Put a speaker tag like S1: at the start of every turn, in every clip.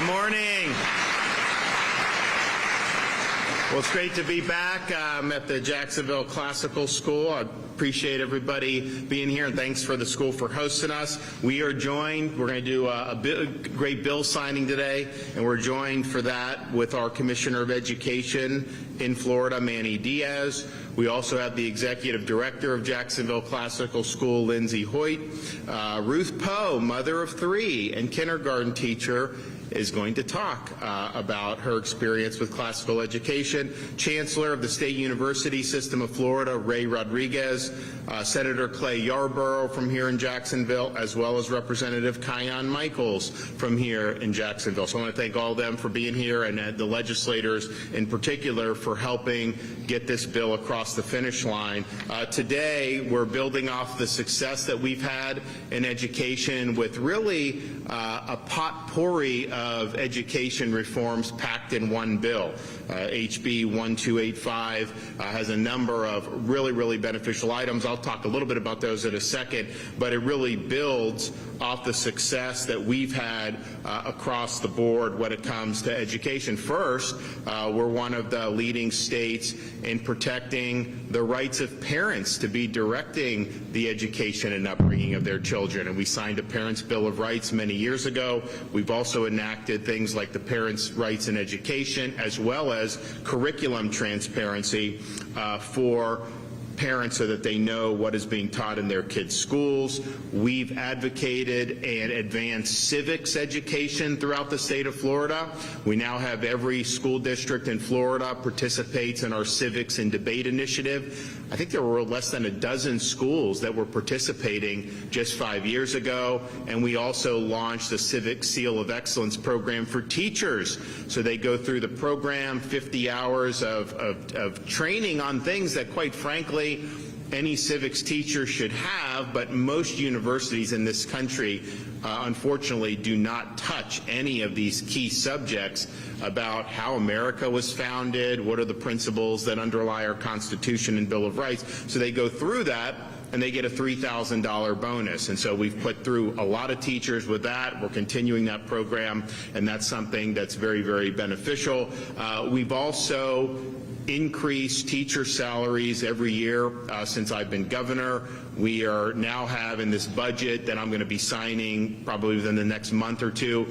S1: morning. Well, it's great to be back. I'm at the Jacksonville Classical School. I appreciate everybody being here, and thanks for the school for hosting us. We are joined, we're going to do a great bill signing today, and we're joined for that with our Commissioner of Education in Florida, Manny Diaz. We also have the Executive Director of Jacksonville Classical School, Lindsay Hoyt. Ruth Poe, mother of 3 and kindergarten teacher, is going to talk about her experience with classical education. Chancellor of the State University System of Florida, Ray Rodriguez, Senator Clay Yarborough from here in Jacksonville, as well as Representative Kion Michaels from here in Jacksonville. So I want to thank all of them for being here, and the legislators in particular for helping get this bill across the finish line. Today, we're building off the success that we've had in education with really a potpourri of education reforms packed in one bill. HB 1285 has a number of really beneficial items. I'll talk a little bit about those in a second, but it really builds off the success that we've had across the board when it comes to education. First, we're one of the leading states in protecting the rights of parents to be directing the education and upbringing of their children, and we signed a Parents' Bill of Rights many years ago. We've also enacted things like the Parents' Rights in Education, as well as curriculum transparency for parents so that they know what is being taught in their kids' schools. We've advocated and advanced civics education throughout the state of Florida. We now have every school district in Florida participates in our Civics and Debate initiative. I think there were less than a dozen schools that were participating just 5 years ago, and we also launched the Civic Seal of Excellence program for teachers. So they go through the program, 50 hours of training on things that, quite frankly, any civics teacher should have, but most universities in this country unfortunately do not touch any of these key subjects about how America was founded, what are the principles that underlie our Constitution and Bill of Rights. So they go through that and they get a $3,000 bonus. And so we've put through a lot of teachers with that. We're continuing that program, and that's something that's very beneficial. We've also increased teacher salaries every year since I've been governor. We are now have in this budget that I'm going to be signing probably within the next month or two,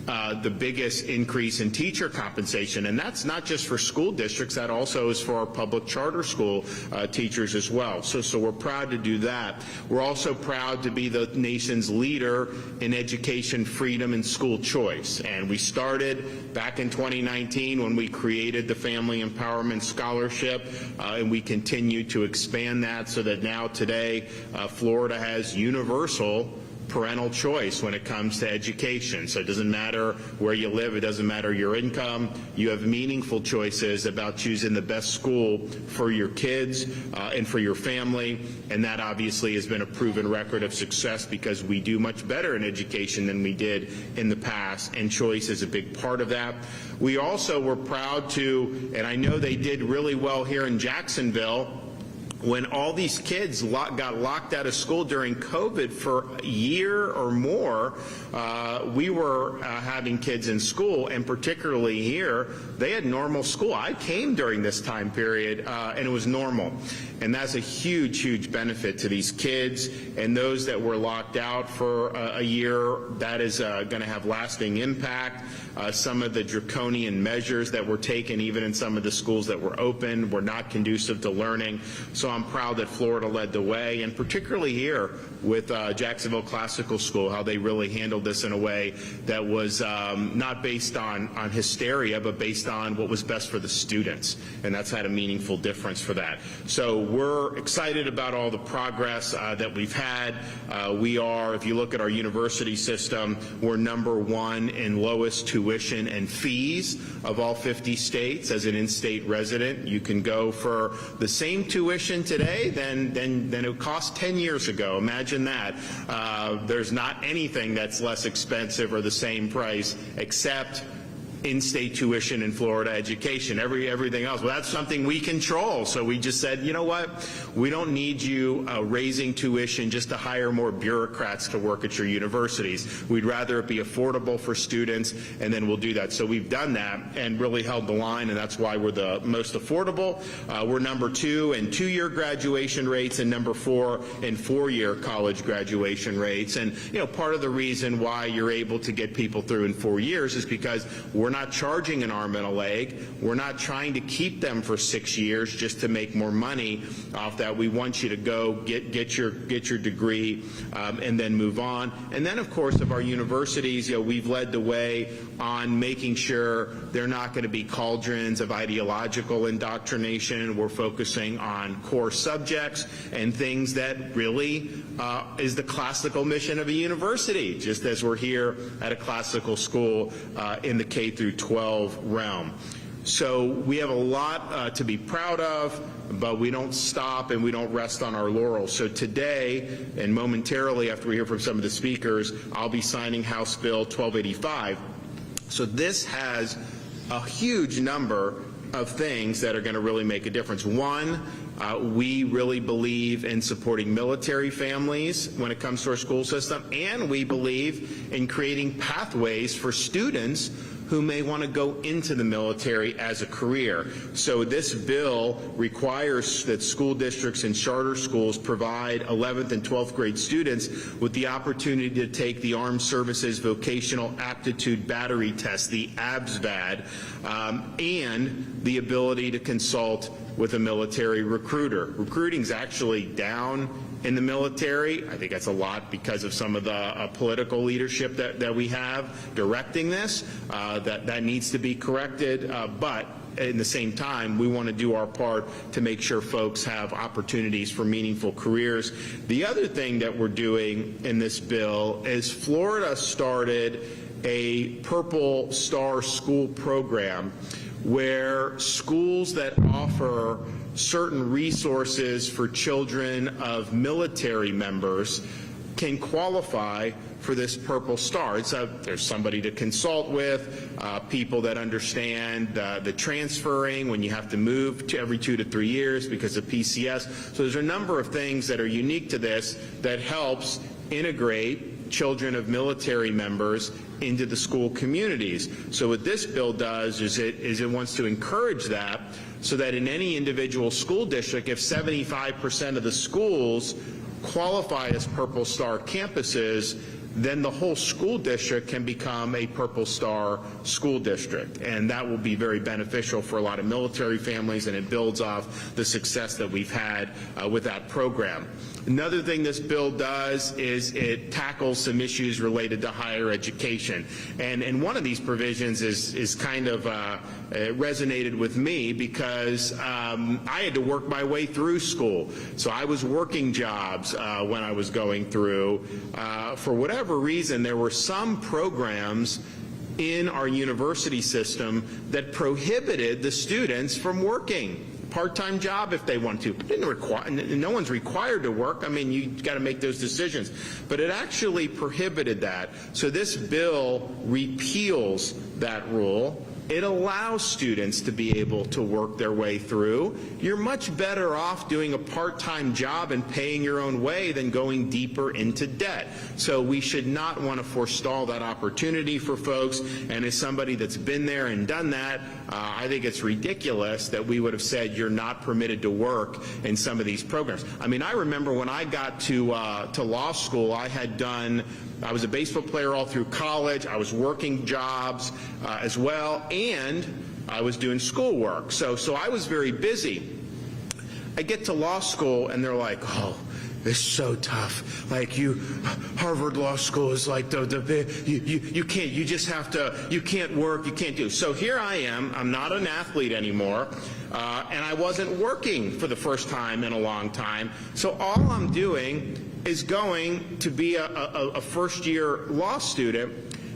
S1: the biggest increase in teacher compensation. And that's not just for school districts, that also is for our public charter school teachers as well. So we're proud to do that. We're also proud to be the nation's leader in education freedom and school choice. And we started back in 2019 when we created the Family Empowerment Scholarship, and we continue to expand that so that now today Florida has universal parental choice when it comes to education. So it doesn't matter where you live, it doesn't matter your income, you have meaningful choices about choosing the best school for your kids and for your family, and that obviously has been a proven record of success because we do much better in education than we did in the past, and choice is a big part of that. We also were proud to, and I know they did really well here in Jacksonville, when all these kids got locked out of school during COVID for a year or more, we were having kids in school, and particularly here, they had normal school. I came during this time period, and it was normal. And that's a huge benefit to these kids, and those that were locked out for a year, that is going to have lasting impact. Some of the draconian measures that were taken, even in some of the schools that were open, were not conducive to learning. So I'm proud that Florida led the way, and particularly here with Jacksonville Classical School, how they really handled this in a way that was not based on hysteria, but based on what was best for the students, and that's had a meaningful difference for that. So we're excited about all the progress that we've had. We are, if you look at our university system, we're #1 in lowest tuition and fees of all 50 states. As an in-state resident, you can go for the same tuition today than it cost 10 years ago. Imagine that. There's not anything that's less expensive or the same price except in-state tuition in Florida education, everything else. Well, that's something we control. So we just said, you know what? We don't need you raising tuition just to hire more bureaucrats to work at your universities. We'd rather it be affordable for students, and then we'll do that. So we've done that and really held the line, and that's why we're the most affordable. We're number 2 in 2-year graduation rates and number 4 in 4-year college graduation rates. And, you know, part of the reason why you're able to get people through in 4 years is because we're not charging an arm and a leg. We're not trying to keep them for 6 years just to make more money off that. We want you to go get your degree and then move on. And then, of course, of our universities, you know, we've led the way on making sure they're not going to be cauldrons of ideological indoctrination. We're focusing on core subjects and things that really is the classical mission of a university, just as we're here at a classical school in the K through 12 realm. So we have a lot to be proud of, but we don't stop and we don't rest on our laurels. So today, and momentarily after we hear from some of the speakers, I'll be signing House Bill 1285. So this has a huge number of things that are going to really make a difference. One, we really believe in supporting military families when it comes to our school system, and we believe in creating pathways for students who may want to go into the military as a career. So this bill requires that school districts and charter schools provide 11th and 12th grade students with the opportunity to take the Armed Services Vocational Aptitude Battery Test, the ABSVAD, and the ability to consult with a military recruiter. Recruiting's actually down in the military. I think that's a lot because of some of the political leadership that we have directing this. That needs to be corrected, but in the same time, we want to do our part to make sure folks have opportunities for meaningful careers. The other thing that we're doing in this bill is Florida started a Purple Star School program where schools that offer certain resources for children of military members can qualify for this Purple Star. There's somebody to consult with, people that understand the transferring when you have to move every 2 to 3 years because of PCS. So there's a number of things that are unique to this that helps integrate children of military members into the school communities. So what this bill does is it wants to encourage that, so that in any individual school district, if 75% of the schools qualify as Purple Star campuses, then the whole school district can become a Purple Star school district. And that will be very beneficial for a lot of military families, and it builds off the success that we've had with that program. Another thing this bill does is it tackles some issues related to higher education. And one of these provisions is kind of it resonated with me because I had to work my way through school. So I was working jobs when I was going through. For whatever reason, there were some programs in our university system that prohibited the students from working. Part-time job if they want to. No one's required to work. I mean, you got to make those decisions. But it actually prohibited that. So this bill repeals that rule. It allows students to be able to work their way through. You're much better off doing a part-time job and paying your own way than going deeper into debt. So we should not want to forestall that opportunity for folks. And as somebody that's been there and done that, I think it's ridiculous that we would have said you're not permitted to work in some of these programs. I mean, I remember when I got to law school, I was a baseball player all through college. I was working jobs as well, and I was doing schoolwork. So I was very busy. I get to law school, and they're like, oh, it's so tough. Like Harvard Law School is like you can't, you just have to, you can't work, you can't do. So here I am, I'm not an athlete anymore, and I wasn't working for the first time in a long time. So all I'm doing is going to be a first-year law student,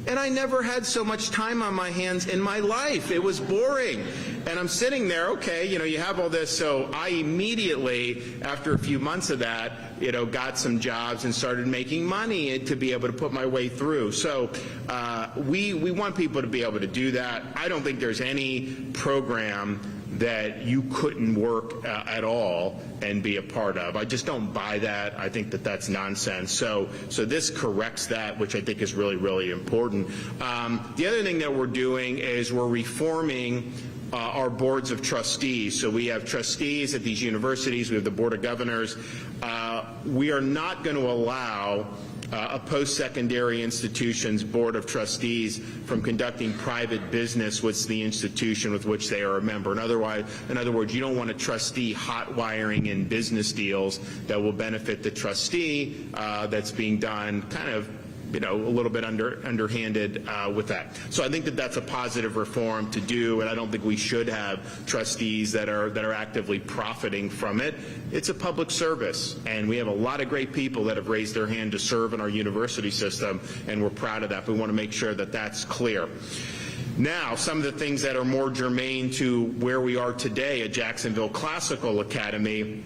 S1: And I never had so much time on my hands in my life. It was boring. And I'm sitting there, okay, you have all this. So I immediately, after a few months of that, got some jobs and started making money to be able to put my way through. So we want people to be able to do that. I don't think there's any program that you couldn't work at all and be a part of. I just don't buy that. I think that that's nonsense. So this corrects that, which I think is really, really important. The other thing that we're doing is we're reforming our boards of trustees. So we have trustees at these universities. We have the Board of Governors. We are not going to allow a post-secondary institution's Board of Trustees from conducting private business with the institution with which they are a member. In other words, you don't want a trustee hot wiring in business deals that will benefit the trustee that's being done kind of a little bit underhanded with that. So I think that that's a positive reform to do, and I don't think we should have trustees that are actively profiting from it. It's a public service, and we have a lot of great people that have raised their hand to serve in our university system, and we're proud of that. But we want to make sure that that's clear. Now, some of the things that are more germane to where we are today at Jacksonville Classical Academy.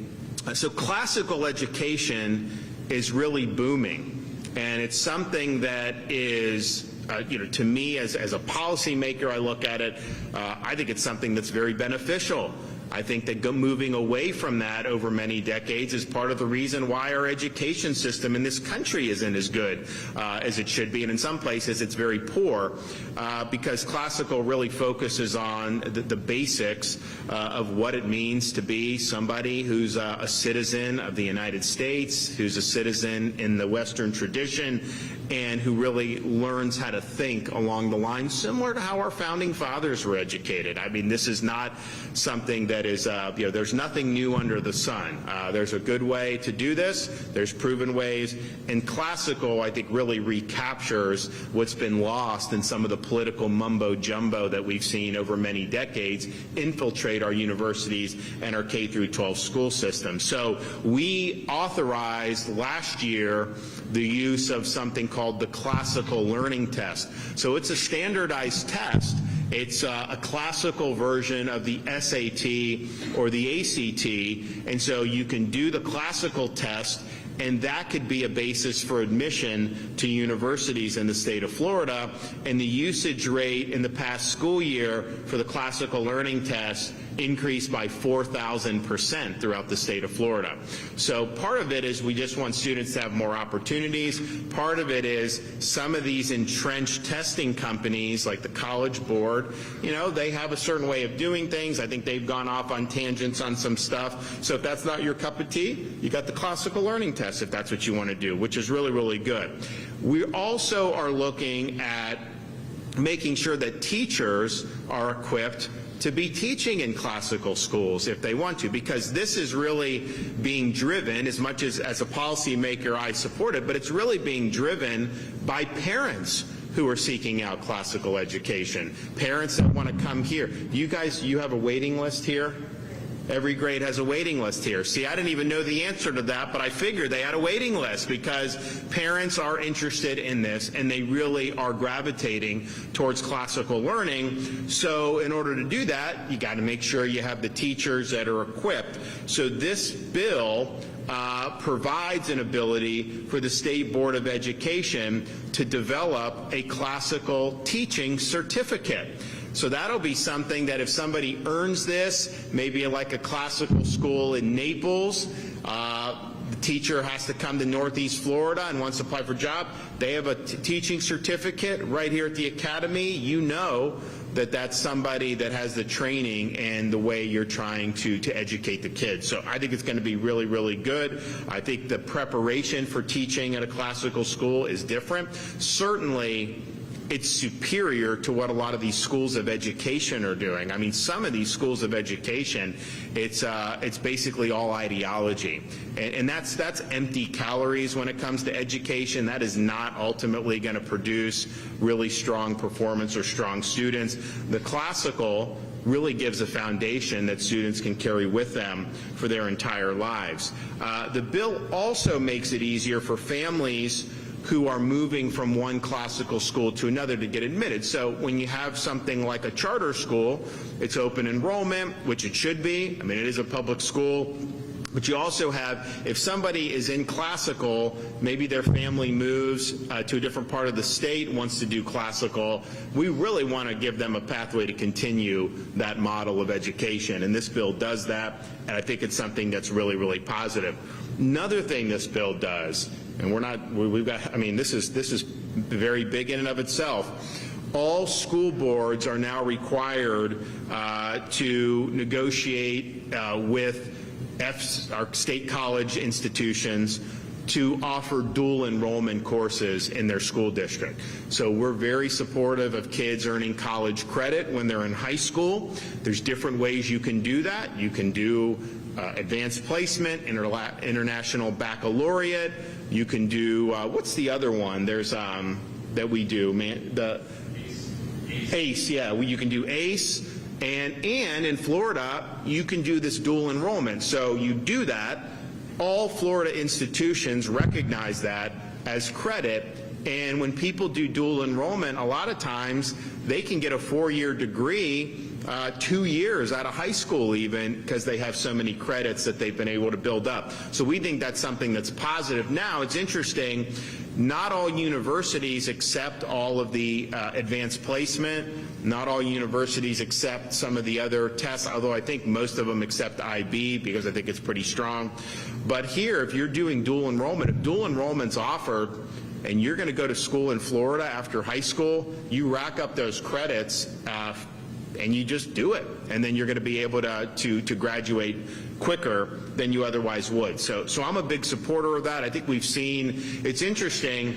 S1: So classical education is really booming. And it's something that is, to me as a policymaker, I look at it, I think it's something that's very beneficial. I think that moving away from that over many decades is part of the reason why our education system in this country isn't as good as it should be, and in some places it's very poor because classical really focuses on the basics of what it means to be somebody who's a citizen of the United States, who's a citizen in the Western tradition, and who really learns how to think along the lines similar to how our founding fathers were educated. I mean, this is not something that is, there's nothing new under the sun. There's a good way to do this. There's proven ways. And classical, I think, really recaptures what's been lost in some of the political mumbo-jumbo that we've seen over many decades infiltrate our universities and our K-12 school system. So we authorized last year the use of something called the classical learning test. So it's a standardized test. It's a classical version of the SAT or the ACT, and so you can do the classical test, and that could be a basis for admission to universities in the state of Florida. And the usage rate in the past school year for the classical learning test increased by 4,000% throughout the state of Florida. So part of it is we just want students to have more opportunities. Part of it is some of these entrenched testing companies like the College Board, they have a certain way of doing things. I think they've gone off on tangents on some stuff. So if that's not your cup of tea, you got the classical learning test if that's what you want to do, which is really, really good. We also are looking at making sure that teachers are equipped to be teaching in classical schools if they want to, because this is really being driven, as much as a policymaker I support it, but it's really being driven by parents who are seeking out classical education. Parents that want to come here. You have a waiting list here? Every grade has a waiting list here. See, I didn't even know the answer to that, but I figured they had a waiting list because parents are interested in this and they really are gravitating towards classical learning. So in order to do that, you got to make sure you have the teachers that are equipped. So this bill provides an ability for the State Board of Education to develop a classical teaching certificate. So that'll be something that if somebody earns this, maybe like a classical school in Naples, the teacher has to come to Northeast Florida and wants to apply for a job, they have a teaching certificate right here at the academy. You know that that's somebody that has the training and the way you're trying to educate the kids. So I think it's going to be really, really good. I think the preparation for teaching at a classical school is different. Certainly, it's superior to what a lot of these schools of education are doing. I mean, some of these schools of education, it's basically all ideology, and that's empty calories when it comes to education. That is not ultimately going to produce really strong performance or strong students. The classical really gives a foundation that students can carry with them for their entire lives. The bill also makes it easier for families who are moving from one classical school to another to get admitted. So when you have something like a charter school, it's open enrollment, which it should be. I mean, it is a public school. But you also have, if somebody is in classical, maybe their family moves to a different part of the state, wants to do classical, we really want to give them a pathway to continue that model of education. And this bill does that, and I think it's something that's really, really positive. Another thing this bill does, and this is very big in and of itself. All school boards are now required to negotiate with our state college institutions to offer dual enrollment courses in their school district. So we're very supportive of kids earning college credit when they're in high school. There's different ways you can do that. You can do advanced placement, international baccalaureate. You can do, what's the other one? There's, that we do, ACE, yeah, you can do ACE. And in Florida, you can do this dual enrollment. So you do that. All Florida institutions recognize that as credit. And when people do dual enrollment, a lot of times they can get a 4-year degree 2 years out of high school even, because they have so many credits that they've been able to build up. So we think that's something that's positive. Now, it's interesting, not all universities accept all of the advanced placement. Not all universities accept some of the other tests, although I think most of them accept IB because I think it's pretty strong. But here, if you're doing dual enrollment, if dual enrollment's offered and you're going to go to school in Florida after high school, you rack up those credits and you just do it, and then you're going to be able to graduate quicker than you otherwise would. So I'm a big supporter of that. I think we've seen, it's interesting,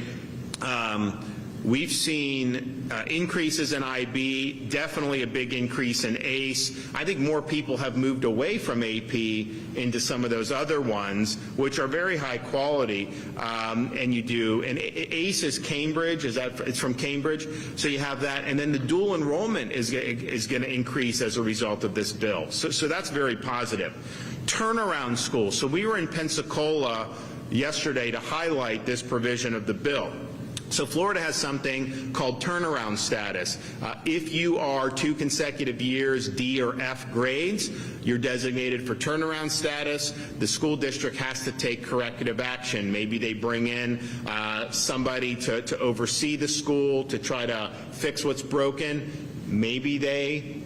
S1: we've seen increases in IB, definitely a big increase in ACE. I think more people have moved away from AP into some of those other ones, which are very high quality. And ACE is Cambridge, it's from Cambridge, so you have that. And then the dual enrollment is going to increase as a result of this bill. So that's very positive. Turnaround schools. So we were in Pensacola yesterday to highlight this provision of the bill. So Florida has something called turnaround status. If you are 2 consecutive years D or F grades, you're designated for turnaround status. The school district has to take corrective action. Maybe they bring in somebody to oversee the school to try to fix what's broken. Maybe they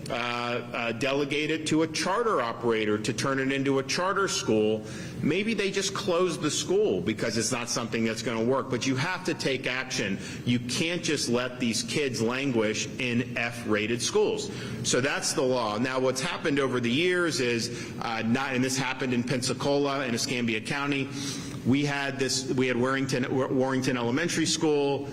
S1: delegate it to a charter operator to turn it into a charter school. Maybe they just close the school because it's not something that's going to work. But you have to take action. You can't just let these kids languish in F-rated schools. So that's the law. Now, what's happened over the years is, and this happened in Pensacola and Escambia County, we had Warrington Elementary School,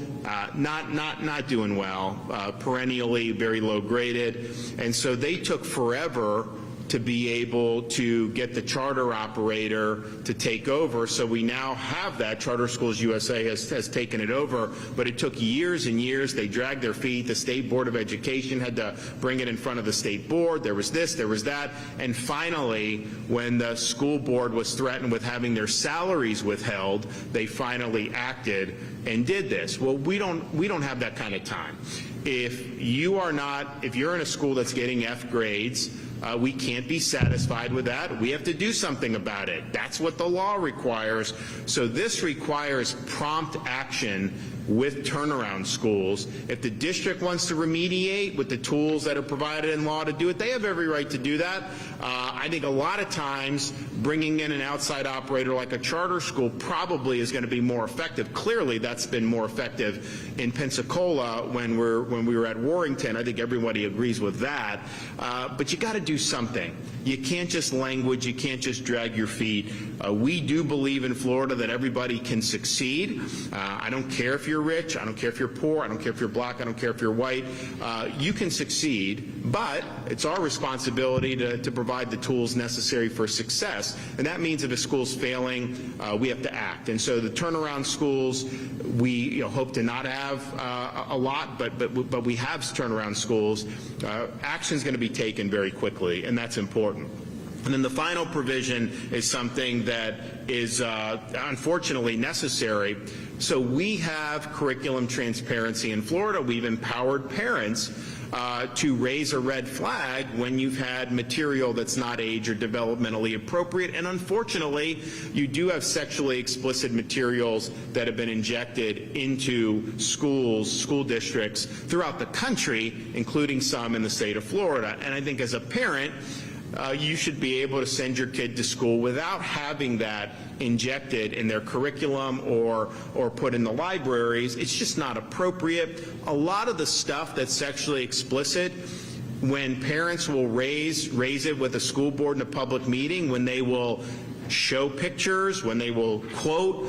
S1: not doing well, perennially very low graded, and so they took forever to be able to get the charter operator to take over. So we now have that. Charter Schools USA has taken it over, but it took years and years. They dragged their feet. The State Board of Education had to bring it in front of the state board. There was this, there was that, and finally, when the school board was threatened with having their salaries withheld, they finally acted and did this. Well, we don't have that kind of time. If you're in a school that's getting F grades, we can't be satisfied with that. We have to do something about it. That's what the law requires. So this requires prompt action with turnaround schools. If the district wants to remediate with the tools that are provided in law to do it, they have every right to do that. I think a lot of times bringing in an outside operator like a charter school probably is going to be more effective. Clearly, that's been more effective in Pensacola when we were at Warrington. I think everybody agrees with that. But you got to do something. You can't just language. You can't just drag your feet. We do believe in Florida that everybody can succeed. I don't care if you're rich. I don't care if you're poor. I don't care if you're black. I don't care if you're white. You can succeed, but it's our responsibility to provide the tools necessary for success. And that means if a school's failing, we have to act. And so the turnaround schools, we hope to not have a lot, but we have turnaround schools. Action is going to be taken very quickly, and that's important. And then the final provision is something that is unfortunately necessary. So we have curriculum transparency in Florida. We've empowered parents to raise a red flag when you've had material that's not age or developmentally appropriate. And unfortunately, you do have sexually explicit materials that have been injected into schools, school districts throughout the country, including some in the state of Florida. And I think as a parent, you should be able to send your kid to school without having that injected in their curriculum or put in the libraries. It's just not appropriate. A lot of the stuff that's sexually explicit, when parents will raise it with a school board in a public meeting, when they will show pictures, when they will quote,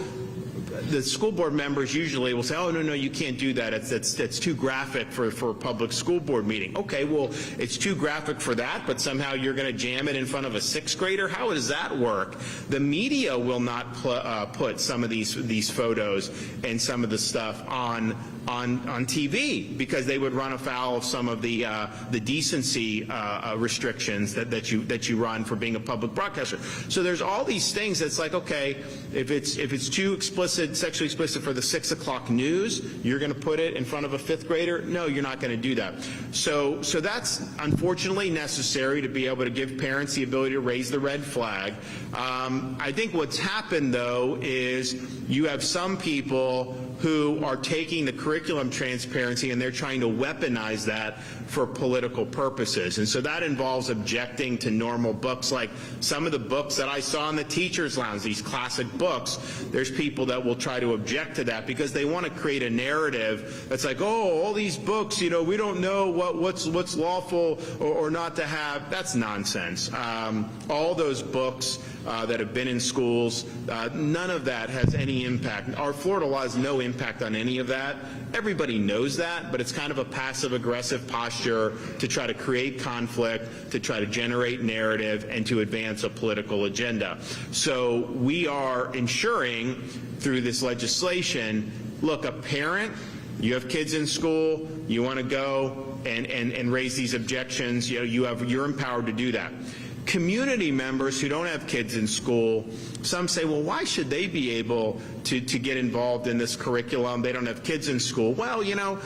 S1: the school board members usually will say, oh, no, you can't do that. That's too graphic for a public school board meeting. Okay, well, it's too graphic for that, but somehow you're going to jam it in front of a sixth grader? How does that work? The media will not put some of these photos and some of the stuff on TV because they would run afoul of some of the decency restrictions that you run for being a public broadcaster. So there's all these things that's like, okay, if it's too explicit, sexually explicit for the 6 o'clock news, you're going to put it in front of a fifth grader? No, you're not going to do that. So that's unfortunately necessary to be able to give parents the ability to raise the red flag. I think what's happened, though, is you have some people who are taking the curriculum transparency and they're trying to weaponize that for political purposes. And so that involves objecting to normal books, like some of the books that I saw in the teacher's lounge, these classic books. There's people that will try to object to that because they want to create a narrative that's like, oh, all these books, you know, we don't know what's lawful or not to have. That's nonsense. All those books that have been in schools, none of that has any impact. Our Florida law has no impact on any of that. Everybody knows that, but it's kind of a passive-aggressive posture to try to create conflict, to try to generate narrative, and to advance a political agenda. So we are ensuring through this legislation, look, a parent, you have kids in school, you want to go and raise these objections, you're empowered to do that. Community members who don't have kids in school, some say, well, why should they be able to get involved in this curriculum? They don't have kids in school. Well, you know,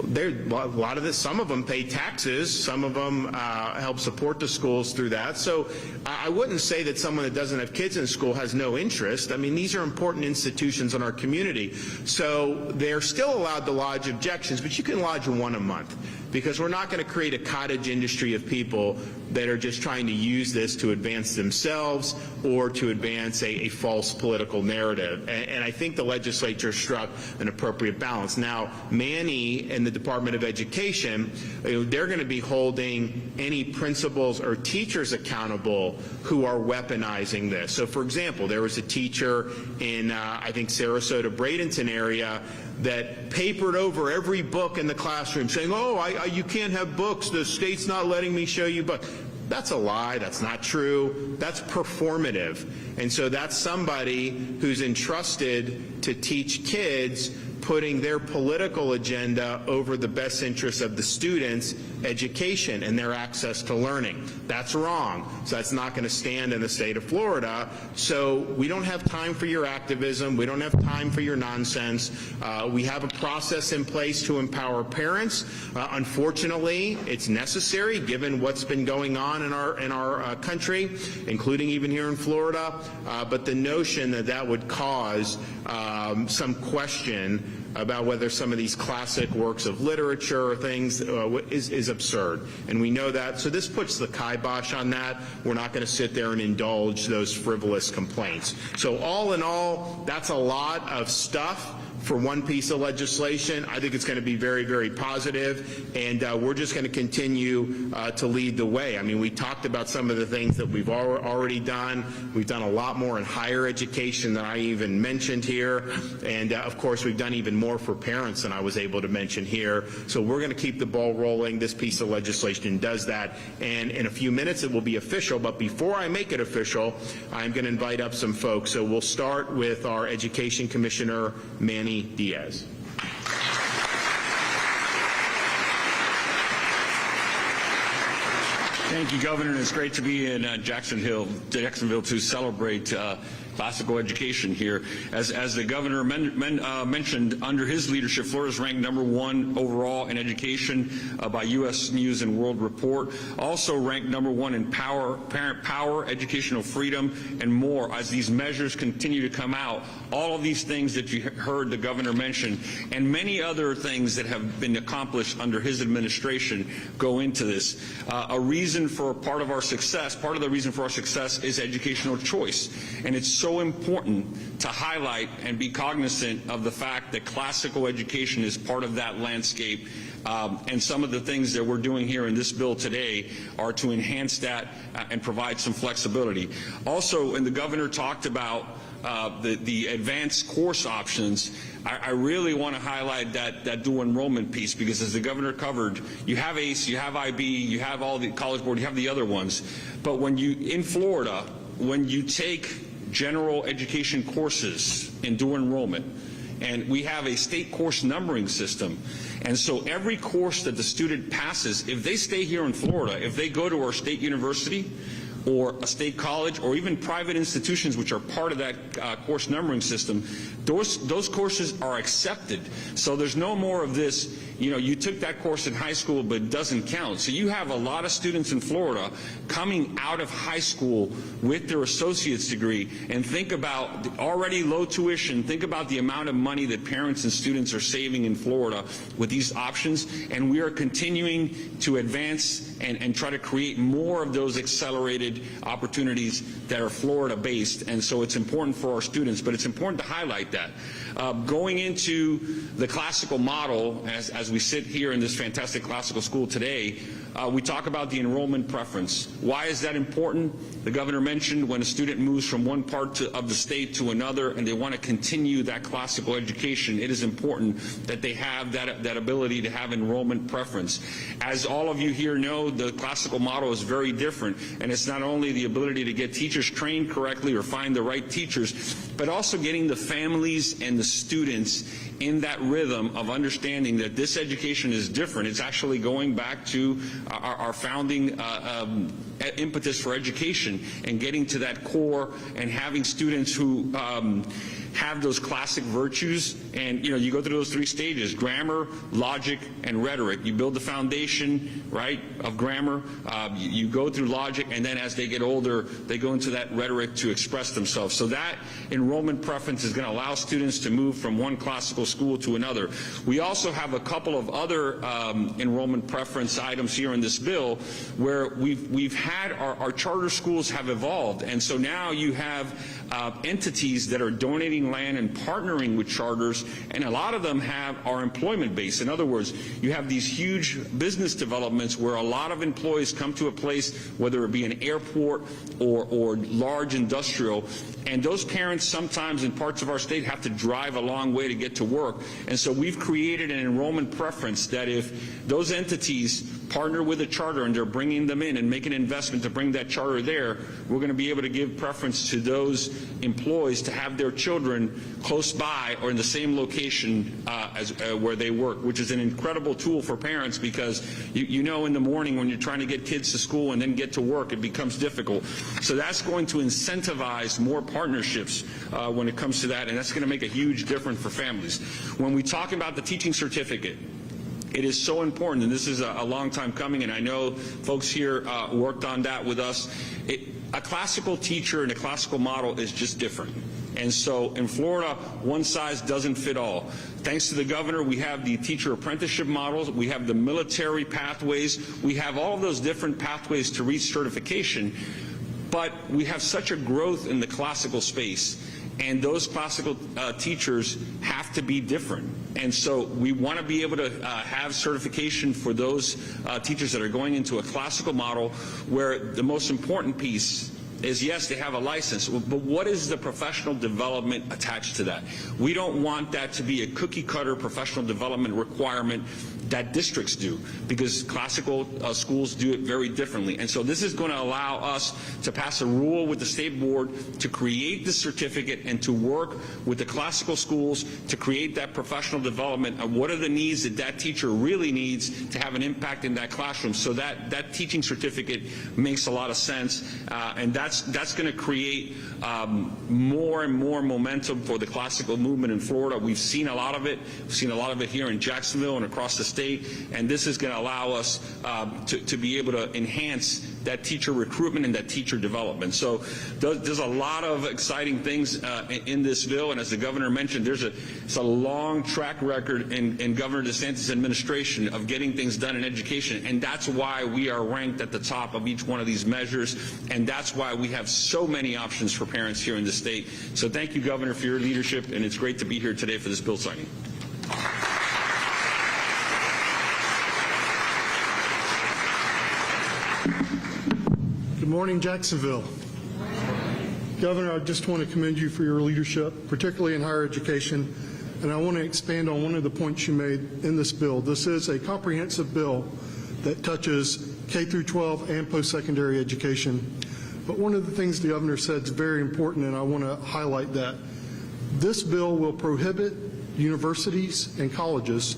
S1: a lot of this, some of them pay taxes, some of them help support the schools through that. So I wouldn't say that someone that doesn't have kids in school has no interest. I mean, these are important institutions in our community. So they're still allowed to lodge objections, but you can lodge one a month, because we're not going to create a cottage industry of people that are just trying to use this to advance themselves or to advance a false political narrative. And I think the legislature struck an appropriate balance. Now, Manny and the Department of Education, they're going to be holding any principals or teachers accountable who are weaponizing this. So, for example, there was a teacher in, I think, Sarasota, Bradenton area that papered over every book in the classroom saying, oh, you can't have books, the state's not letting me show you books. That's a lie. That's not true. That's performative. And so that's somebody who's entrusted to teach kids, putting their political agenda over the best interests of the students' education and their access to learning. That's wrong. So that's not going to stand in the state of Florida. So we don't have time for your activism. We don't have time for your nonsense. We have a process in place to empower parents. Unfortunately, it's necessary given what's been going on in our country, including even here in Florida. But the notion that would cause some question about whether some of these classic works of literature or things is absurd. And we know that. So this puts the kibosh on that. We're not going to sit there and indulge those frivolous complaints. So all in all, that's a lot of stuff for one piece of legislation. I think it's going to be very, very positive, and we're just going to continue to lead the way. I mean, we talked about some of the things that we've already done. We've done a lot more in higher education than I even mentioned here, and of course, we've done even more for parents than I was able to mention here. So we're going to keep the ball rolling. This piece of legislation does that, and in a few minutes it will be official, but before I make it official, I'm going to invite up some folks. So we'll start with our Education Commissioner, Manny Diaz.
S2: Thank you, Governor. And it's great to be in Jacksonville to celebrate classical education here. As the governor mentioned, under his leadership, Florida is ranked #1 overall in education by U.S. News and World Report. Also ranked #1 in parent power, educational freedom, and more. As these measures continue to come out, all of these things that you heard the governor mention, and many other things that have been accomplished under his administration, go into this. Part of the reason for our success is educational choice, and it's so important to highlight and be cognizant of the fact that classical education is part of that landscape. And some of the things that we're doing here in this bill today are to enhance that and provide some flexibility. Also, and the governor talked about the advanced course options. I really want to highlight that dual enrollment piece, because as the governor covered, you have ACE, you have IB, you have all the College Board, you have the other ones. But in Florida, when you take general education courses in dual enrollment, and we have a state course numbering system, and so every course that the student passes, if they stay here in Florida, if they go to our state university or a state college or even private institutions which are part of that course numbering system, those courses are accepted. So there's no more of this, you took that course in high school but it doesn't count. So you have a lot of students in Florida coming out of high school with their associate's degree, and think about the already low tuition, think about the amount of money that parents and students are saving in Florida with these options, and we are continuing to advance and try to create more of those accelerated opportunities that are Florida based. And so it's important for our students, but it's important to highlight that. Going into the classical model, as we sit here in this fantastic classical school today, we talk about the enrollment preference. Why is that important? The governor mentioned when a student moves from one part of the state to another and they want to continue that classical education, it is important that they have that ability to have enrollment preference. As all of you here know, the classical model is very different, and it's not only the ability to get teachers trained correctly or find the right teachers, but also getting the families and the students in that rhythm of understanding that this education is different. It's actually going back to our founding impetus for education, and getting to that core and having students who have those classic virtues. And you go through those 3 stages: grammar, logic, and rhetoric. You build the foundation, right, of grammar, you go through logic, and then as they get older, they go into that rhetoric to express themselves. So that enrollment preference is going to allow students to move from one classical school to another. We also have a couple of other enrollment preference items here in this bill, where we've had our charter schools have evolved, and so now you have entities that are donating land and partnering with charters, and a lot of them are employment based. In other words, you have these huge business developments where a lot of employees come to a place, whether it be an airport or large industrial, and those parents sometimes in parts of our state have to drive a long way to get to work. And so we've created an enrollment preference that if those entities partner with a charter and they're bringing them in and make an investment to bring that charter there, we're going to be able to give preference to those employees to have their children close by or in the same location as where they work, which is an incredible tool for parents, because in the morning when you're trying to get kids to school and then get to work, it becomes difficult. So that's going to incentivize more partnerships when it comes to that, and that's going to make a huge difference for families. When we talk about the teaching certificate, it is so important, and this is a long time coming, and I know folks here worked on that with us. A classical teacher and a classical model is just different. And so in Florida, one size doesn't fit all. Thanks to the governor, we have the teacher apprenticeship models, we have the military pathways, we have all of those different pathways to reach certification, but we have such a growth in the classical space. And those classical teachers have to be different. And so we want to be able to have certification for those teachers that are going into a classical model, where the most important piece is, yes, they have a license, but what is the professional development attached to that? We don't want that to be a cookie-cutter professional development requirement that districts do, because classical schools do it very differently. And so this is going to allow us to pass a rule with the state board to create this certificate and to work with the classical schools to create that professional development of what are the needs that that teacher really needs to have an impact in that classroom. So that teaching certificate makes a lot of sense, and that's going to create more and more momentum for the classical movement in Florida. We've seen a lot of it. We've seen a lot of it here in Jacksonville and across the state, and this is going to allow us to be able to enhance that teacher recruitment and that teacher development. So there's a lot of exciting things in this bill, and as the governor mentioned, it's a long track record in Governor DeSantis' administration of getting things done in education, and that's why we are ranked at the top of each one of these measures, and that's why we have so many options for parents here in the state. So thank you, Governor, for your leadership, and it's great to be here today for this bill signing.
S3: Good morning, Jacksonville. Governor, I just want to commend you for your leadership, particularly in higher education, and I want to expand on one of the points you made in this bill. This is a comprehensive bill that touches K through 12 and post-secondary education. But one of the things the governor said is very important, and I want to highlight that. This bill will prohibit universities and colleges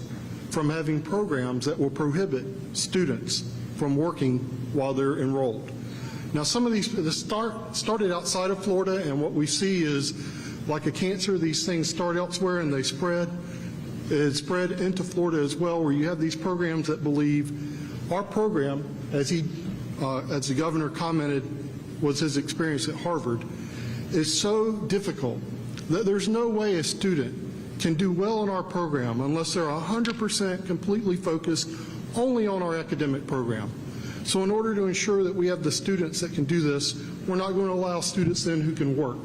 S3: from having programs that will prohibit students from working while they're enrolled. Now, some of these started outside of Florida, and what we see is, like a cancer, these things start elsewhere and they spread. It spread into Florida as well, where you have these programs that believe our program, as the governor commented was his experience at Harvard, is so difficult that there's no way a student can do well in our program unless they're 100% completely focused only on our academic program. So in order to ensure that we have the students that can do this, we're not going to allow students then who can work.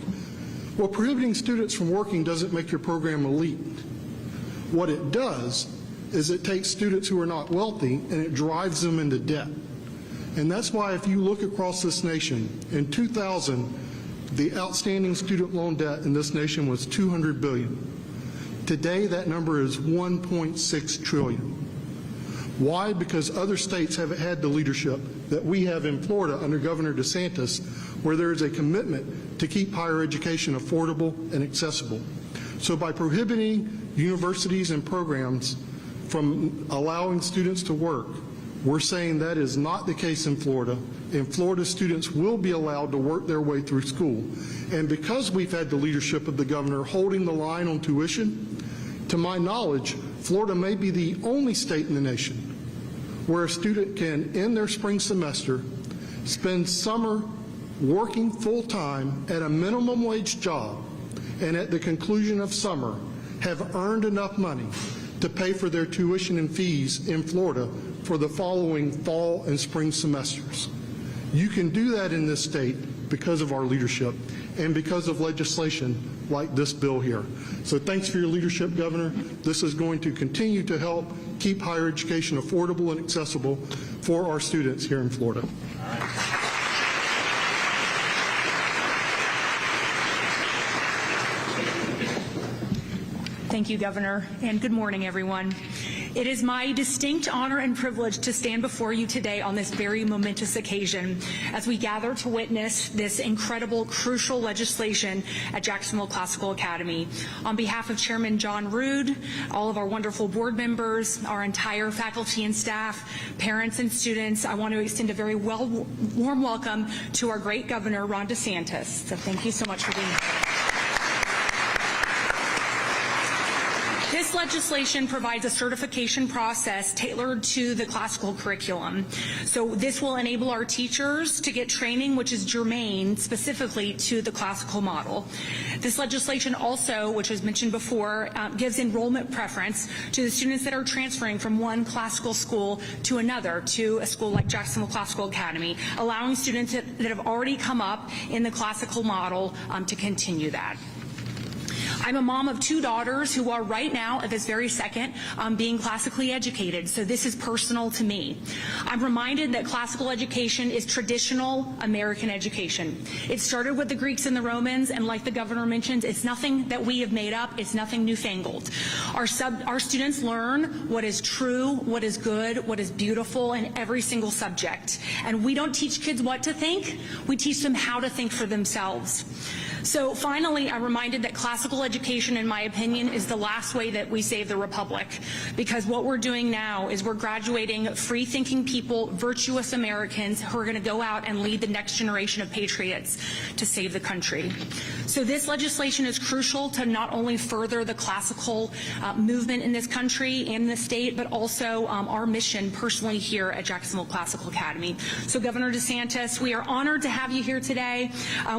S3: Well, prohibiting students from working doesn't make your program elite. What it does is it takes students who are not wealthy and it drives them into debt. And that's why if you look across this nation, in 2000, the outstanding student loan debt in this nation was $200 billion. Today, that number is $1.6 trillion. Why? Because other states haven't had the leadership that we have in Florida under Governor DeSantis, where there is a commitment to keep higher education affordable and accessible. So by prohibiting universities and programs from allowing students to work, we're saying that is not the case in Florida. In Florida, students will be allowed to work their way through school. And because we've had the leadership of the governor holding the line on tuition, to my knowledge, Florida may be the only state in the nation where a student can, in their spring semester, spend summer working full-time at a minimum wage job, and at the conclusion of summer have earned enough money to pay for their tuition and fees in Florida for the following fall and spring semesters. You can do that in this state because of our leadership and because of legislation like this bill here. So thanks for your leadership, Governor. This is going to continue to help keep higher education affordable and accessible for our students here in Florida.
S4: Thank you, Governor, and good morning, everyone. It is my distinct honor and privilege to stand before you today on this very momentous occasion as we gather to witness this incredible, crucial legislation at Jacksonville Classical Academy. On behalf of Chairman John Rood, all of our wonderful board members, our entire faculty and staff, parents and students, I want to extend a very warm welcome to our great Governor, Ron DeSantis. So thank you so much for being here. This legislation provides a certification process tailored to the classical curriculum. So this will enable our teachers to get training which is germane specifically to the classical model. This legislation also, which was mentioned before, gives enrollment preference to the students that are transferring from one classical school to another, to a school like Jacksonville Classical Academy, allowing students that have already come up in the classical model to continue that. I'm a mom of 2 daughters who are right now, at this very second, being classically educated, so this is personal to me. I'm reminded that classical education is traditional American education. It started with the Greeks and the Romans, and like the governor mentioned, it's nothing that we have made up, it's nothing newfangled. Our students learn what is true, what is good, what is beautiful in every single subject. And we don't teach kids what to think, we teach them how to think for themselves. So finally, I'm reminded that classical education, in my opinion, is the last way that we save the republic, because what we're doing now is we're graduating free-thinking people, virtuous Americans who are going to go out and lead the next generation of patriots to save the country. So this legislation is crucial to not only further the classical movement in this country and the state, but also our mission personally here at Jacksonville Classical Academy. So Governor DeSantis, we are honored to have you here today.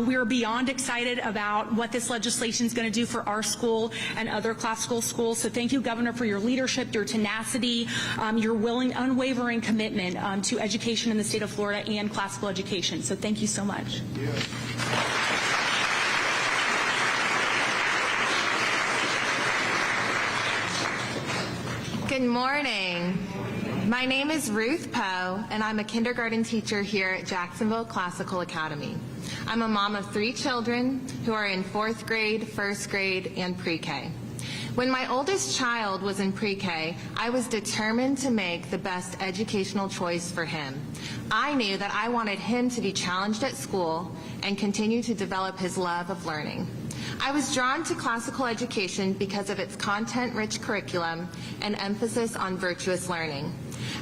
S4: We are beyond excited about what this legislation is going to do for our school and other classical schools. So thank you, Governor, for your leadership, your tenacity, your unwavering commitment to education in the state of Florida and classical education. So thank you so much.
S5: Good morning. My name is Ruth Poe, and I'm a kindergarten teacher here at Jacksonville Classical Academy. I'm a mom of 3 children who are in 4th grade, 1st grade, and pre-K. When my oldest child was in pre-K, I was determined to make the best educational choice for him. I knew that I wanted him to be challenged at school and continue to develop his love of learning. I was drawn to classical education because of its content-rich curriculum and emphasis on virtuous learning.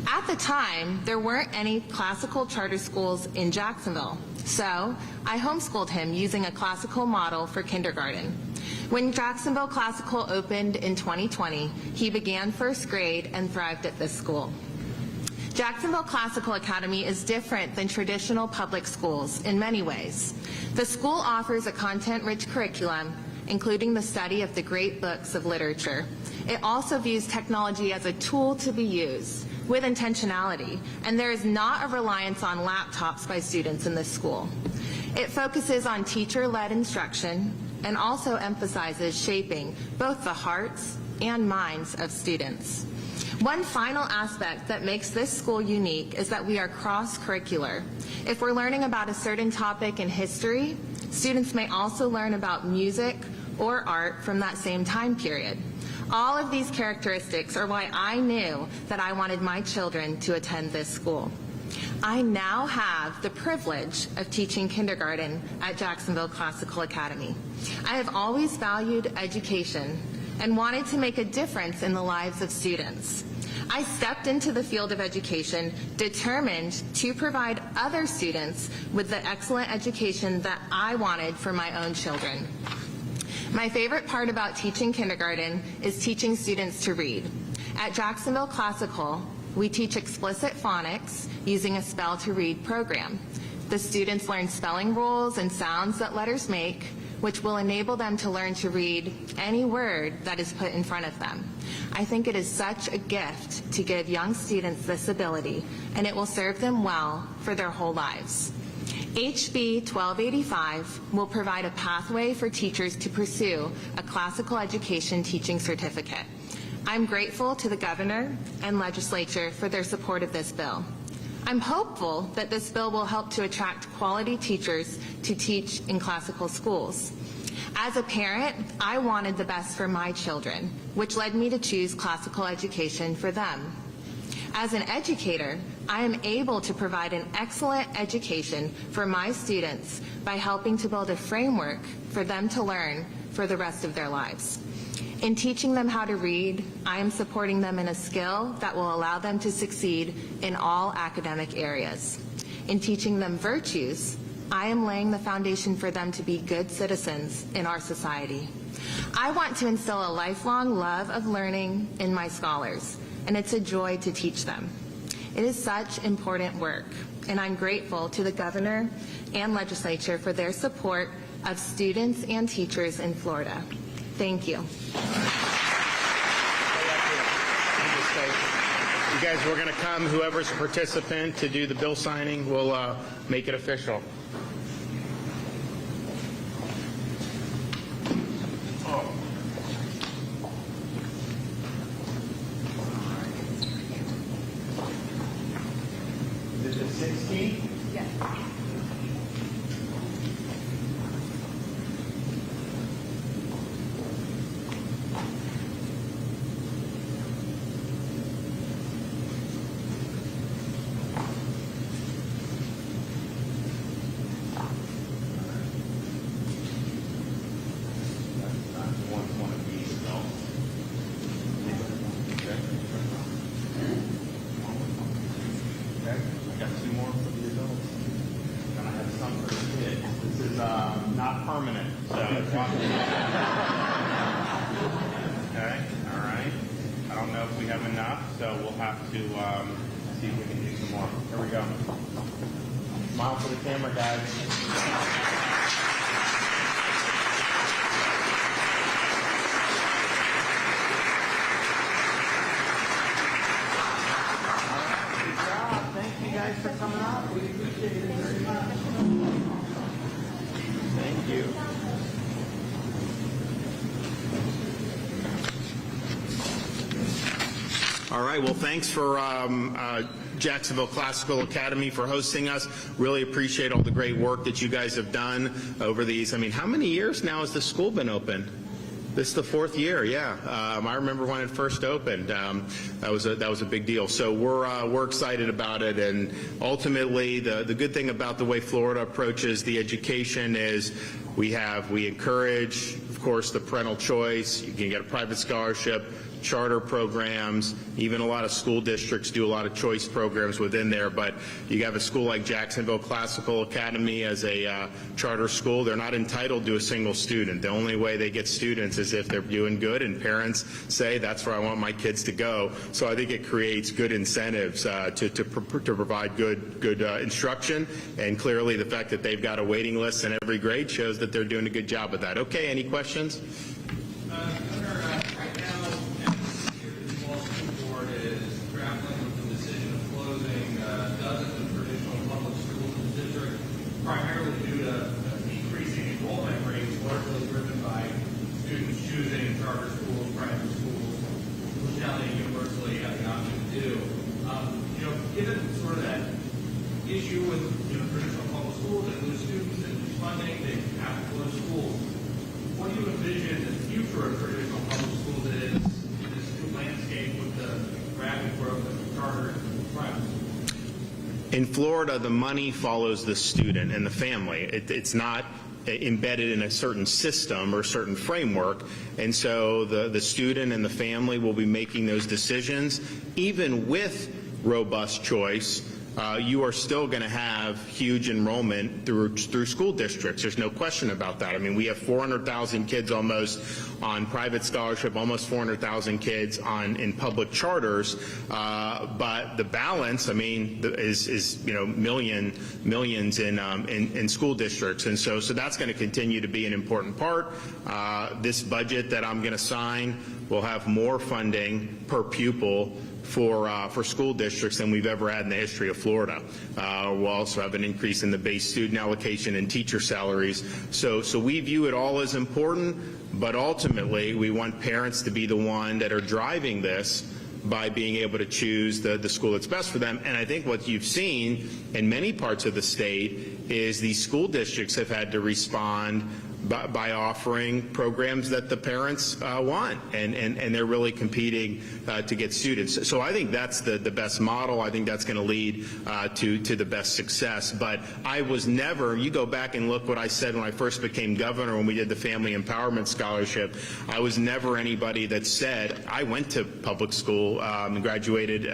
S5: At the time, there weren't any classical charter schools in Jacksonville, so I homeschooled him using a classical model for kindergarten. When Jacksonville Classical opened in 2020, he began 1st grade and thrived at this school. Jacksonville Classical Academy is different than traditional public schools in many ways. The school offers a content-rich curriculum, including the study of the great books of literature. It also views technology as a tool to be used with intentionality, and there is not a reliance on laptops by students in this school. It focuses on teacher-led instruction and also emphasizes shaping both the hearts and minds of students. One final aspect that makes this school unique is that we are cross-curricular. If we're learning about a certain topic in history, students may also learn about music or art from that same time period. All of these characteristics are why I knew that I wanted my children to attend this school. I now have the privilege of teaching kindergarten at Jacksonville Classical Academy. I have always valued education and wanted to make a difference in the lives of students. I stepped into the field of education determined to provide other students with the excellent education that I wanted for my own children. My favorite part about teaching kindergarten is teaching students to read. At Jacksonville Classical, we teach explicit phonics using a spell-to-read program. The students learn spelling rules and sounds that letters make, which will enable them to learn to read any word that is put in front of them. I think it is such a gift to give young students this ability, and it will serve them well for their whole lives. HB 1285 will provide a pathway for teachers to pursue a classical education teaching certificate. I'm grateful to the governor and legislature for their support of this bill. I'm hopeful that this bill will help to attract quality teachers to teach in classical schools. As a parent, I wanted the best for my children, which led me to choose classical education for them. As an educator, I am able to provide an excellent education for my students by helping to build a framework for them to learn for the rest of their lives. In teaching them how to read, I am supporting them in a skill that will allow them to succeed in all academic areas. In teaching them virtues, I am laying the foundation for them to be good citizens in our society. I want to instill a lifelong love of learning in my scholars, and it's a joy to teach them. It is such important work, and I'm grateful to the governor and legislature for their support of students and teachers in Florida. Thank you.
S1: You guys, we're going to come, whoever's a participant, to do the bill signing. We'll make it official. permanent. So okay, all right. I don't know if we have enough, so we'll have to see if we can do some more. Here we go. Smile for the camera, guys. Guys for coming up. We appreciate it very much. Thank you. All right. Well, thanks for Jacksonville Classical Academy for hosting us. Really appreciate all the great work that you guys have done over these. I mean, how many years now has the school been open? This is the 4th year, yeah. I remember when it first opened. That was a big deal. So we're excited about it, and ultimately the good thing about the way Florida approaches the education is we encourage, of course, the parental choice. You can get a private scholarship, charter programs, even a lot of school districts do a lot of choice programs within there, but you have a school like Jacksonville Classical Academy as a charter school. They're not entitled to a single student. The only way they get students is if they're doing good and parents say that's where I want my kids to go. So I think it creates good incentives to provide good instruction, and clearly the fact that they've got a waiting list in every grade shows that they're doing a good job of that. Okay, any questions?
S6: Primarily due to decreasing enrollment rates, largely driven by students choosing charter schools, private schools, which now they universally have the option to do. Given sort of that issue with traditional public schools and lose students and lose funding, they have to close schools. What do you envision the future of traditional public schools is in this new landscape with the rapid growth of charter and private schools?
S1: In Florida, the money follows the student and the family. It's not embedded in a certain system or a certain framework, and so the student and the family will be making those decisions. Even with robust choice, you are still going to have huge enrollment through school districts. There's no question about that. I mean, we have 400,000 kids almost on private scholarship, almost 400,000 kids in public charters, but the balance, I mean, is millions in school districts, and so that's going to continue to be an important part. This budget that I'm going to sign will have more funding per pupil for school districts than we've ever had in the history of Florida. We'll also have an increase in the base student allocation and teacher salaries. So we view it all as important, but ultimately we want parents to be the one that are driving this by being able to choose the school that's best for them. And I think what you've seen in many parts of the state is these school districts have had to respond by offering programs that the parents want, and they're really competing to get students. So I think that's the best model. I think that's going to lead to the best success. But I was never, you go back and look what I said when I first became governor when we did the Family Empowerment Scholarship, I was never anybody that said, I went to public school and graduated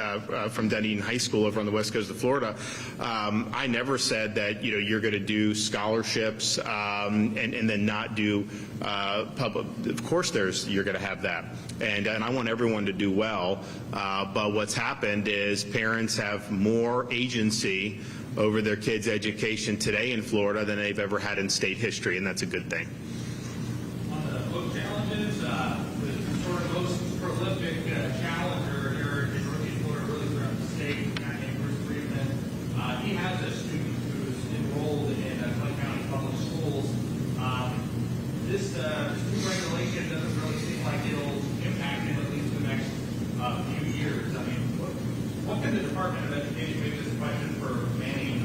S1: from Dunedin High School over on the west coast of Florida. I never said that you're going to do scholarships and then not do public. Of course you're going to have that, and I want everyone to do well, but what's happened is parents have more agency over their kids' education today in Florida than they've ever had in state history, and that's a good thing.
S6: On the book challenges, the sort of most prolific challenger here in Northeast Florida, really throughout the state, a guy named Bruce Friedman, he has a student who's enrolled in Clay County Public Schools. This new regulation doesn't really seem like it'll impact him at least the next few years. I mean, what can the Department of Education, maybe this is a question for Manny,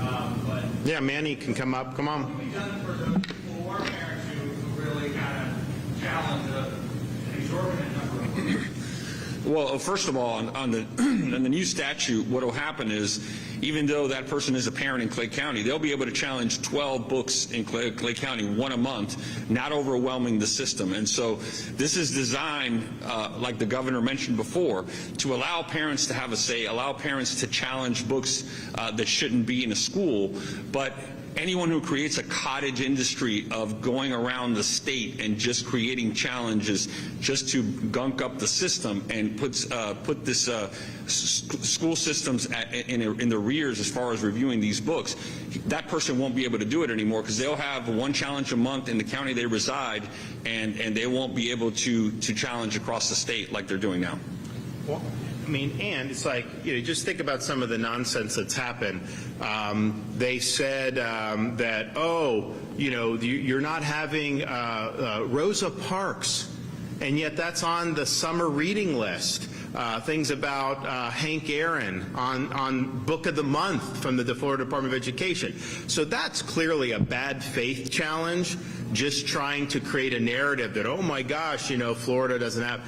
S6: but
S1: yeah, Manny can come up. Come on.
S6: what can be done for those people who are parents who really kind of challenge an exorbitant number of books?
S2: Well, first of all, on the on the new statute, what will happen is, even though that person is a parent in Clay County, they'll be able to challenge 12 books in Clay County, one a month, not overwhelming the system. And so this is designed, like the governor mentioned before, to allow parents to have a say, allow parents to challenge books that shouldn't be in a school. But anyone who creates a cottage industry of going around the state and just creating challenges just to gunk up the system and put this school systems in the rears as far as reviewing these books, that person won't be able to do it anymore, because they'll have one challenge a month in the county they reside, and they won't be able to challenge across the state like they're doing now.
S1: Well, I mean, and it's like, just think about some of the nonsense that's happened. They said that, you're not having Rosa Parks, and yet that's on the summer reading list. Things about Hank Aaron on Book of the Month from the Florida Department of Education. So that's clearly a bad faith challenge, just trying to create a narrative that, oh my gosh, Florida doesn't have.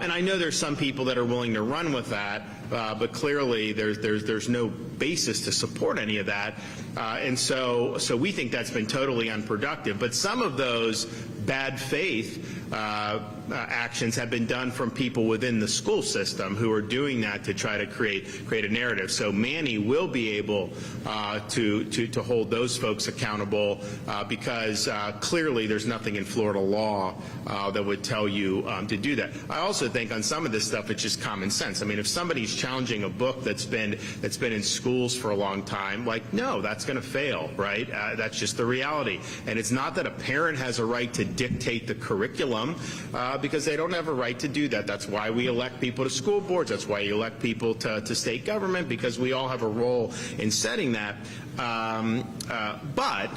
S1: And I know there's some people that are willing to run with that, but clearly there's no basis to support any of that. And so we think that's been totally unproductive. But some of those bad faith actions have been done from people within the school system who are doing that to try to create a narrative. So Manny will be able to hold those folks accountable because clearly there's nothing in Florida law that would tell you to do that. I also think on some of this stuff it's just common sense. I mean, if somebody's challenging a book that's been in schools for a long time, like, no, that's going to fail, right? That's just the reality. And it's not that a parent has a right to dictate the curriculum because they don't have a right to do that. That's why we elect people to school boards. That's why you elect people to state government, because we all have a role in setting that. But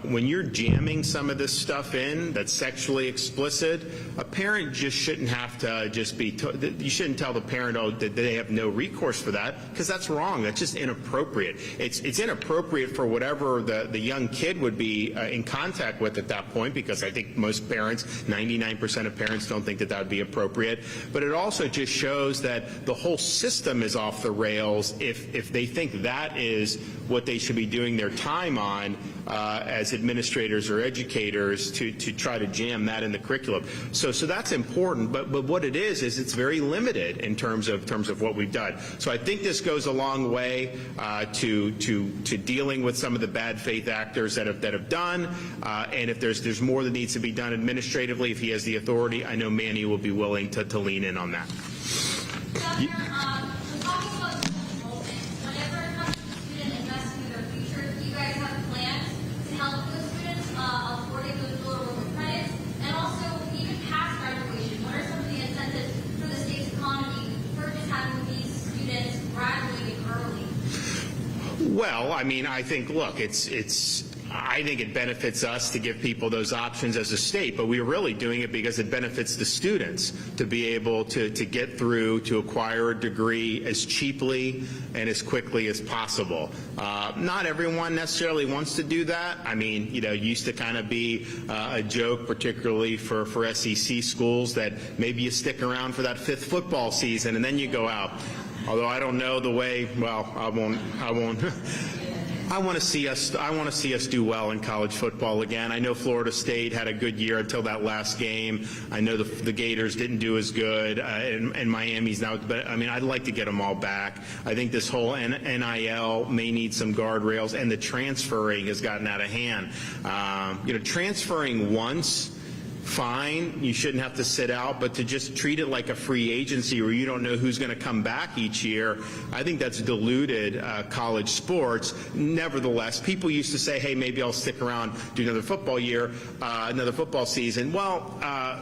S1: when you're jamming some of this stuff in that's sexually explicit, a parent just shouldn't have to just be, you shouldn't tell the parent, oh, that they have no recourse for that, because that's wrong. That's just inappropriate. It's inappropriate for whatever the young kid would be in contact with at that point, because I think most parents, 99% of parents, don't think that would be appropriate. But it also just shows that the whole system is off the rails if they think that is what they should be doing their time on as administrators or educators to try to jam that in the curriculum. So that's important, but what it is it's very limited in terms of what we've done. So I think this goes a long way to dealing with some of the bad faith actors that have done, and if there's more that needs to be done administratively, if he has the authority, I know Manny will be willing to lean in on that. Well, I mean, I think, look, I think it benefits us to give people those options as a state, but we're really doing it because it benefits the students to be able to get through, to acquire a degree as cheaply and as quickly as possible. Not everyone necessarily wants to do that. I mean, it used to kind of be a joke, particularly for SEC schools, that maybe you stick around for that 5th football season and then you go out. Although I don't know the way, well, I won't. I want to see us do well in college football again. I know Florida State had a good year until that last game. I know the Gators didn't do as good, and Miami's now. But I mean, I'd like to get them all back. I think this whole NIL may need some guardrails, and the transferring has gotten out of hand. Transferring once, fine, you shouldn't have to sit out, but to just treat it like a free agency where you don't know who's going to come back each year, I think that's diluted college sports. Nevertheless, people used to say, hey, maybe I'll stick around, do another football year, another football season. Well,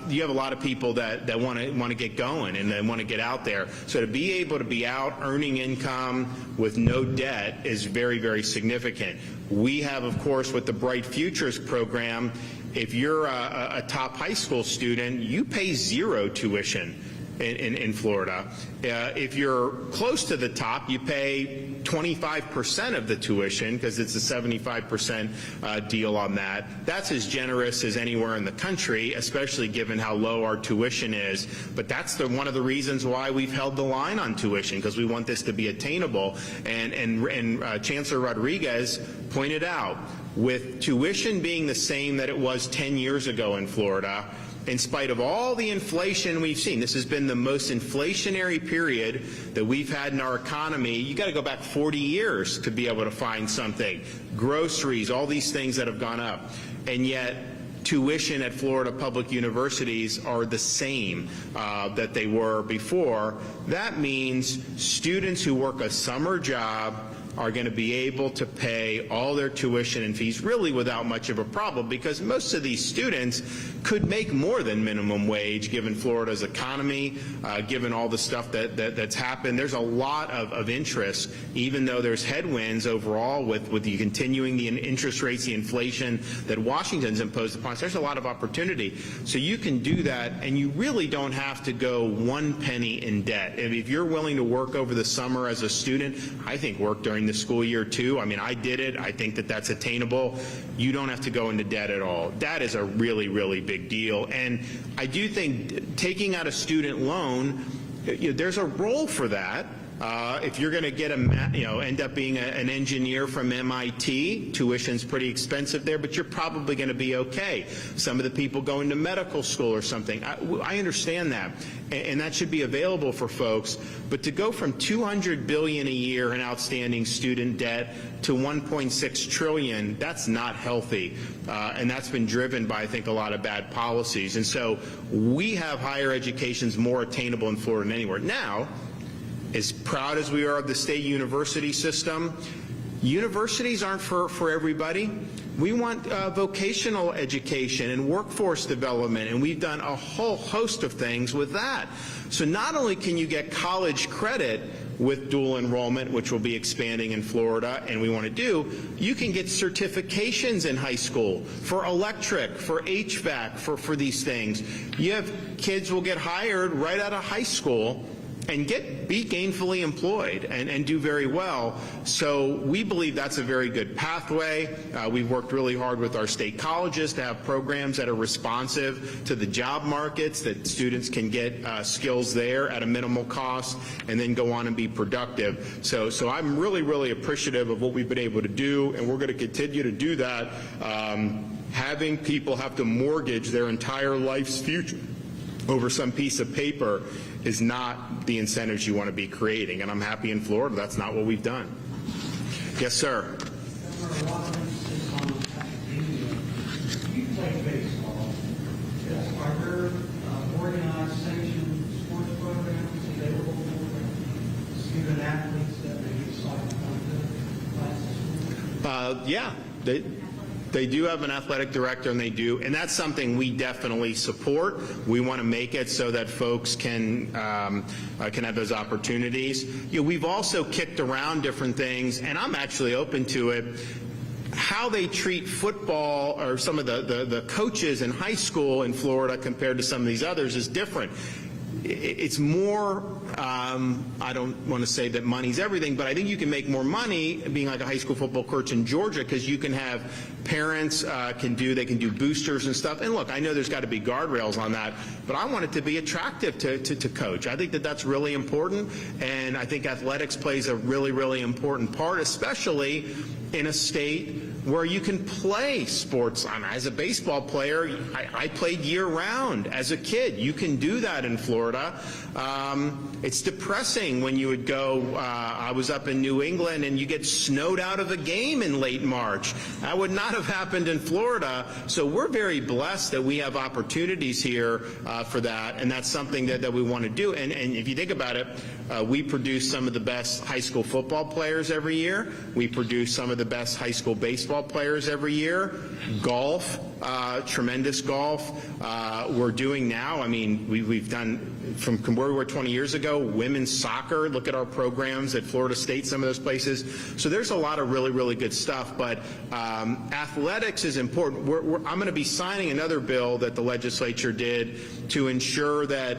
S1: you have a lot of people that want to get going and they want to get out there. So to be able to be out earning income with no debt is very, very significant. We have, of course, with the Bright Futures program, if you're a top high school student, you pay 0 tuition in Florida. If you're close to the top, you pay 25% of the tuition because it's a 75% deal on that. That's as generous as anywhere in the country, especially given how low our tuition is. But that's one of the reasons why we've held the line on tuition, because we want this to be attainable. And Chancellor Rodriguez pointed out, with tuition being the same that it was 10 years ago in Florida, in spite of all the inflation we've seen, this has been the most inflationary period that we've had in our economy. You got to go back 40 years to be able to find something. Groceries, all these things that have gone up. And yet, tuition at Florida public universities are the same that they were before. That means students who work a summer job are going to be able to pay all their tuition and fees really without much of a problem, because most of these students could make more than minimum wage given Florida's economy, given all the stuff that's happened. There's a lot of interest, even though there's headwinds overall with the continuing the interest rates, the inflation that Washington's imposed upon us. There's a lot of opportunity. So you can do that, and you really don't have to go one penny in debt. If you're willing to work over the summer as a student, I think work during the school year too. I mean, I did it. I think that that's attainable. You don't have to go into debt at all. That is a really, really big deal. And I do think taking out a student loan, there's a role for that. If you're going to get end up being an engineer from MIT, tuition's pretty expensive there, but you're probably going to be okay. Some of the people going to medical school or something, I understand that, and that should be available for folks. But to go from $200 billion a year in outstanding student debt to $1.6 trillion, that's not healthy, and that's been driven by, I think, a lot of bad policies. And so we have higher education's more attainable in Florida than anywhere. Now, as proud as we are of the state university system, universities aren't for everybody. We want vocational education and workforce development, and we've done a whole host of things with that. So not only can you get college credit with dual enrollment, which will be expanding in Florida, and we want to do, you can get certifications in high school for electric, for HVAC, for these things. You have kids will get hired right out of high school and be gainfully employed and do very well. So we believe that's a very good pathway. We've worked really hard with our state colleges to have programs that are responsive to the job markets, that students can get skills there at a minimal cost and then go on and be productive. So I'm really, really appreciative of what we've been able to do, and we're going to continue to do that. Having people have to mortgage their entire life's future over some piece of paper is not the incentives you want to be creating. And I'm happy in Florida that's not what we've done. Yes, sir.
S7: There are a lot of emphasis on academia. You play baseball. Are there organized, sanctioned sports programs available for student athletes that may decide to come to classes?
S1: Yeah. They do have an athletic director, and that's something we definitely support. We want to make it so that folks can have those opportunities. We've also kicked around different things, and I'm actually open to it. How they treat football, or some of the coaches in high school in Florida compared to some of these others, is different. It's more, I don't want to say that money's everything, but I think you can make more money being like a high school football coach in Georgia, because you can have parents they can do boosters and stuff. And look, I know there's got to be guardrails on that, but I want it to be attractive to coach. I think that that's really important, and I think athletics plays a really, really important part, especially in a state where you can play sports. As a baseball player, I played year-round as a kid. You can do that in Florida. It's depressing when you would go, I was up in New England, and you get snowed out of a game in late March. That would not have happened in Florida. So we're very blessed that we have opportunities here for that, and that's something that we want to do. And if you think about it, we produce some of the best high school football players every year. We produce some of the best high school baseball players every year. Golf, tremendous golf. We're doing now, we've done from where we were 20 years ago, women's soccer. Look at our programs at Florida State, some of those places. So there's a lot of really, really good stuff. But athletics is important. I'm going to be signing another bill that the legislature did to ensure that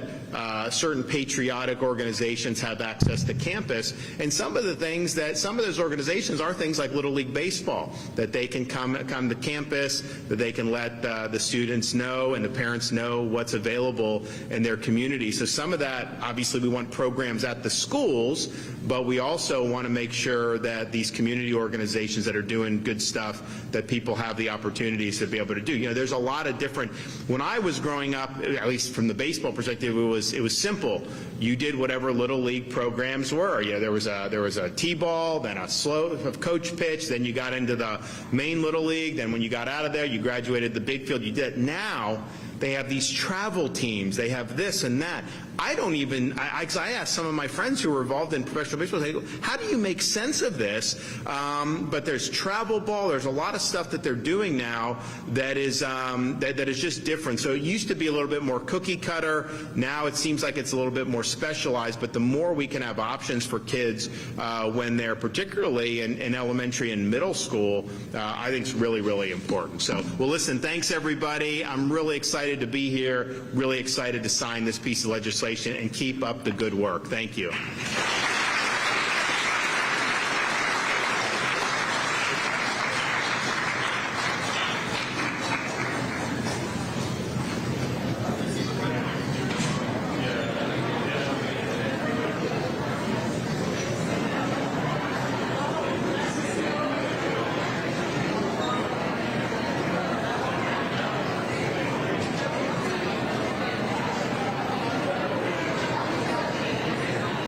S1: certain patriotic organizations have access to campus. And some of the things that some of those organizations are things like Little League Baseball that that they can come to campus, that they can let the students know and the parents know what's available in their community. So some of that, obviously, we want programs at the schools, but we also want to make sure that these community organizations that are doing good stuff, that people have the opportunities to be able to do. You know, there's a lot of different. When I was growing up, at least from the baseball perspective, it was simple. You did whatever little league programs were. You know, there was a t-ball, then a slow coach pitch, then you got into the main little league. Then when you got out of there, you graduated the big field. You did. Now they have these travel teams. They have this and that. I don't even, I asked some of my friends who were involved in professional baseball, I go, how do you make sense of this? But there's travel ball, there's a lot of stuff that they're doing now that is that is just different. So it used to be a little bit more cookie cutter. Now it seems like it's a little bit more specialized, but the more we can have options for kids when they're particularly in elementary and middle school, I think is really, really important. So, well, listen, thanks everybody. I'm really excited to be here, really excited to sign this piece of legislation and keep up the good work. Thank you.